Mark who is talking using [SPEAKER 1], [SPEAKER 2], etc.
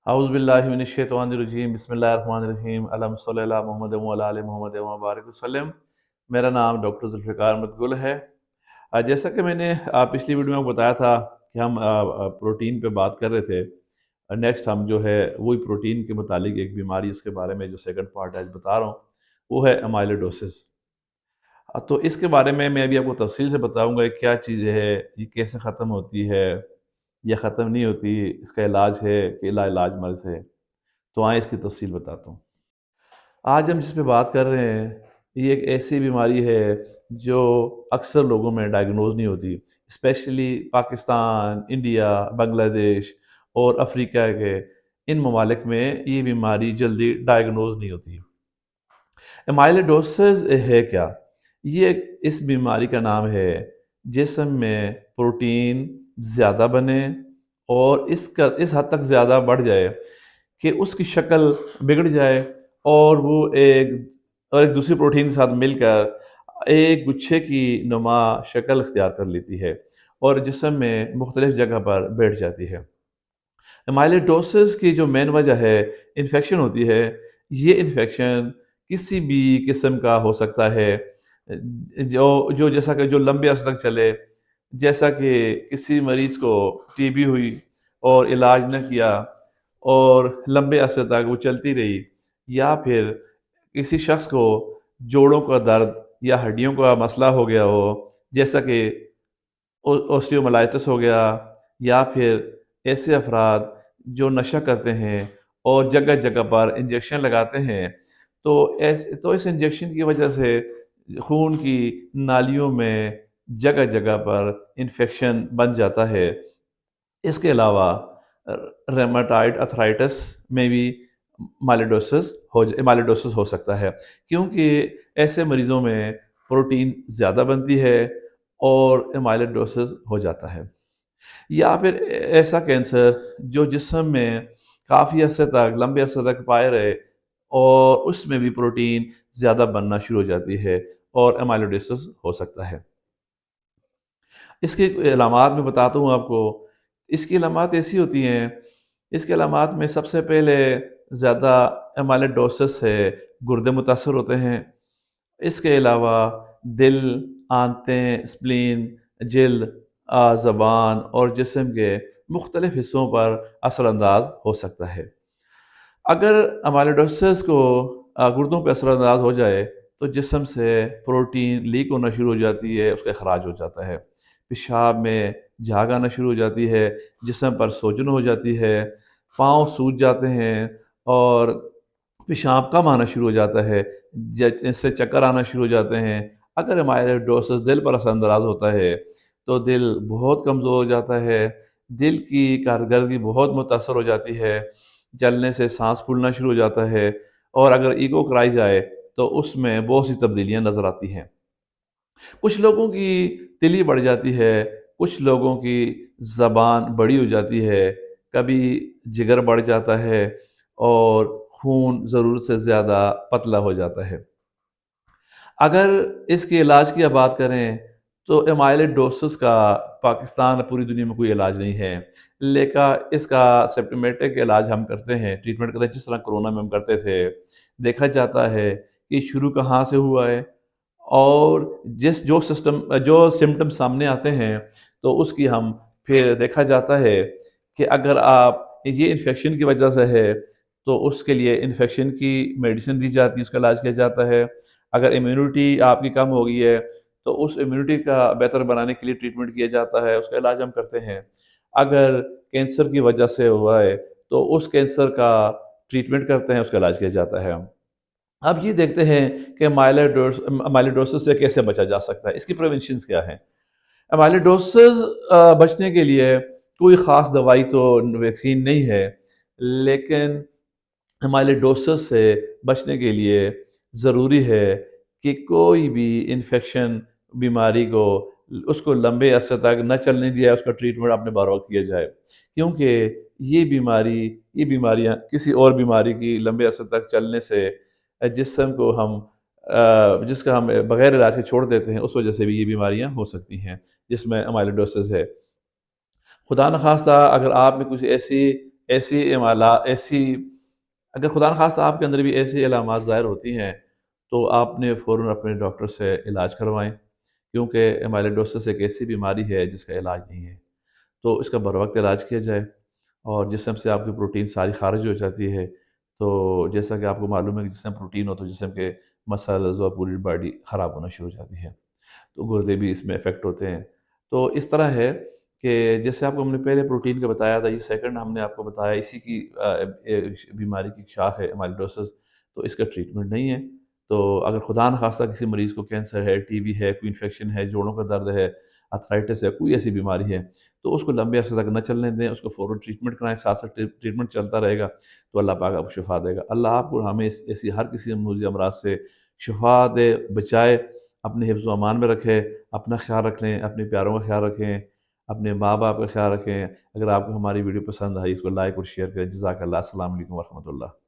[SPEAKER 1] اعوذ باللہ من الشیطان الرجیم، بسم اللہ الرحمن الرحیم، اللہم صلی اللہ محمد وعلی آل محمد وبارک وسلم۔ میرا نام ڈاکٹر ذوالفقار احمد گل ہے۔ جیسا کہ میں نے پچھلی ویڈیو میں بتایا تھا کہ ہم پروٹین پہ بات کر رہے تھے۔ نیکسٹ ہم جو ہے وہی پروٹین کے متعلق ایک بیماری، اس کے بارے میں جو سیکنڈ پارٹ آج بتا رہا ہوں، وہ ہے امائلوڈوسس۔ تو اس کے بارے میں ابھی آپ کو تفصیل سے بتاؤں گا کہ کیا چیز ہے، یہ کیسے ختم ہوتی ہے یا ختم نہیں ہوتی، اس کا علاج ہے کہ لا علاج مرض ہے۔ تو آئیں اس کی تفصیل بتاتا ہوں۔ آج ہم جس پہ بات کر رہے ہیں، یہ ایک ایسی بیماری ہے جو اکثر لوگوں میں ڈائیگنوز نہیں ہوتی، اسپیشلی پاکستان، انڈیا، بنگلہ دیش اور افریقہ کے ان ممالک میں یہ بیماری جلدی ڈائیگنوز نہیں ہوتی۔ امائلوڈوسس ہے کیا؟ یہ اس بیماری کا نام ہے جسم میں پروٹین زیادہ بنے اور اس حد تک زیادہ بڑھ جائے کہ اس کی شکل بگڑ جائے اور وہ ایک دوسری پروٹین کے ساتھ مل کر ایک گچھے کی نما شکل اختیار کر لیتی ہے اور جسم میں مختلف جگہ پر بیٹھ جاتی ہے۔ امائلوڈوسس کی جو مین وجہ ہے انفیکشن ہوتی ہے۔ یہ انفیکشن کسی بھی قسم کا ہو سکتا ہے، جیسا کہ جو لمبے عرصے تک چلے، جیسا کہ کسی مریض کو ٹی بی ہوئی اور علاج نہ کیا اور لمبے عرصے تک وہ چلتی رہی، یا پھر کسی شخص کو جوڑوں کا درد یا ہڈیوں کا مسئلہ ہو گیا ہو، جیسا کہ اوسٹیوملائٹس ہو گیا، یا پھر ایسے افراد جو نشہ کرتے ہیں اور جگہ جگہ پر انجیکشن لگاتے ہیں، تو اس انجیکشن کی وجہ سے خون کی نالیوں میں جگہ جگہ پر انفیکشن بن جاتا ہے۔ اس کے علاوہ ریماٹائڈ ارتھرائٹس میں بھی مائلوڈوسس ہو سکتا ہے، کیونکہ ایسے مریضوں میں پروٹین زیادہ بنتی ہے اور امائلوڈوسس ہو جاتا ہے۔ یا پھر ایسا کینسر جو جسم میں کافی عرصے تک، لمبے عرصے تک پائے رہے اور اس میں بھی پروٹین زیادہ بننا شروع ہو جاتی ہے اور امائلوڈوسس ہو سکتا ہے۔ اس کی علامات میں بتاتا ہوں آپ کو۔ اس کی علامات ایسی ہوتی ہیں، اس کے علامات میں سب سے پہلے زیادہ امائلوڈوسس سے گردے متاثر ہوتے ہیں۔ اس کے علاوہ دل، آنتیں، اسپلین، جلد، زبان اور جسم کے مختلف حصوں پر اثر انداز ہو سکتا ہے۔ اگر امائلوڈوسس کو گردوں پہ اثر انداز ہو جائے تو جسم سے پروٹین لیک ہونا شروع ہو جاتی ہے، اس کا اخراج ہو جاتا ہے، پیشاب میں جھاگ آنا شروع ہو جاتی ہے، جسم پر سوجن ہو جاتی ہے، پاؤں سوج جاتے ہیں اور پیشاب کم آنا شروع ہو جاتا ہے، اس سے چکر آنا شروع ہو جاتے ہیں۔ اگر امائلوڈوسس دل پر اثر انداز ہوتا ہے تو دل بہت کمزور ہو جاتا ہے، دل کی کارکردگی بہت متاثر ہو جاتی ہے، چلنے سے سانس پھولنا شروع ہو جاتا ہے، اور اگر ایکو کرائی جائے تو اس میں بہت سی تبدیلیاں نظر آتی ہیں۔ کچھ لوگوں کی تلی بڑھ جاتی ہے، کچھ لوگوں کی زبان بڑی ہو جاتی ہے، کبھی جگر بڑھ جاتا ہے اور خون ضرورت سے زیادہ پتلا ہو جاتا ہے۔ اگر اس کے علاج کی بات کریں تو امائلوڈوسس کا پاکستان اور پوری دنیا میں کوئی علاج نہیں ہے، لیکن اس کا سمپٹومیٹک علاج ہم کرتے ہیں، ٹریٹمنٹ کرتے ہیں، جس طرح کرونا میں ہم کرتے تھے۔ دیکھا جاتا ہے کہ شروع کہاں سے ہوا ہے اور جو سمٹم سامنے آتے ہیں تو اس کی ہم پھر دیکھا جاتا ہے کہ اگر آپ یہ انفیکشن کی وجہ سے ہے تو اس کے لیے انفیکشن کی میڈیسن دی جاتی ہے، اس کا علاج کیا جاتا ہے۔ اگر امیونٹی آپ کی کم ہو گئی ہے تو اس امیونٹی کا بہتر بنانے کے لیے ٹریٹمنٹ کیا جاتا ہے، اس کا علاج ہم کرتے ہیں۔ اگر کینسر کی وجہ سے ہوا ہے تو اس کینسر کا ٹریٹمنٹ کرتے ہیں، اس کا علاج کیا جاتا ہے۔ اب یہ دیکھتے ہیں کہ امائلوڈوسس سے کیسے بچا جا سکتا ہے، اس کی پریونشنز کیا ہیں۔ امائلوڈوسس بچنے کے لیے کوئی خاص دوائی تو ویکسین نہیں ہے، لیکن امائلوڈوسس سے بچنے کے لیے ضروری ہے کہ کوئی بھی انفیکشن بیماری کو اس کو لمبے عرصے تک نہ چلنے دیا جائے، اس کا ٹریٹمنٹ اپنے بار وقت کیا جائے، کیونکہ یہ بیماریاں کسی اور بیماری کی لمبے عرصے تک چلنے سے جسم کو جس کا ہم بغیر علاج کے چھوڑ دیتے ہیں، اس وجہ سے بھی یہ بیماریاں ہو سکتی ہیں جس میں امائلوڈوسس ہے۔ خدا نخواستہ اگر آپ میں کچھ ایسی ایسی اگر خدا نخواستہ آپ کے اندر بھی ایسی علامات ظاہر ہوتی ہیں تو آپ نے فوراً اپنے ڈاکٹر سے علاج کروائیں، کیونکہ ایمائلوڈوسس ایک ایسی بیماری ہے جس کا علاج نہیں ہے۔ تو اس کا بروقت علاج کیا جائے، اور جسم سے آپ کی پروٹین ساری خارج ہو جاتی ہے۔ تو جیسا کہ آپ کو معلوم ہے کہ جسم پروٹین ہو تو جسم کے مسلز اور پوری باڈی خراب ہونا شروع ہو جاتی ہے، تو گردے بھی اس میں افیکٹ ہوتے ہیں۔ تو اس طرح ہے کہ جیسے آپ کو ہم نے پہلے پروٹین کا بتایا تھا، یہ سیکنڈ ہم نے آپ کو بتایا اسی کی بیماری کی شاخ ہے ایمائلوڈوسس، تو اس کا ٹریٹمنٹ نہیں ہے۔ تو اگر خدا نخواستہ کسی مریض کو کینسر ہے، ٹی بی ہے، کوئی انفیکشن ہے، جوڑوں کا درد ہے، ارتھرائٹس ہے، کوئی ایسی بیماری ہے، تو اس کو لمبے عرصے تک نہ چلنے دیں، اس کو فوراً ٹریٹمنٹ کرائیں، ساتھ ساتھ ٹریٹمنٹ چلتا رہے گا تو اللہ پاک آپ کو شفا دے گا۔ اللہ آپ کو ہمیں ایسی ہر کسی موذی امراض سے شفا دے، بچائے، اپنے حفظ و امان میں رکھے، اپنا خیال رکھ لیں، اپنے پیاروں کا خیال رکھیں، اپنے ماں باپ کا خیال رکھیں۔ اگر آپ کو ہماری ویڈیو پسند آئی اس کو لائک اور شیئر کریں۔ جزاک اللہ، السلام علیکم ورحمۃ اللہ۔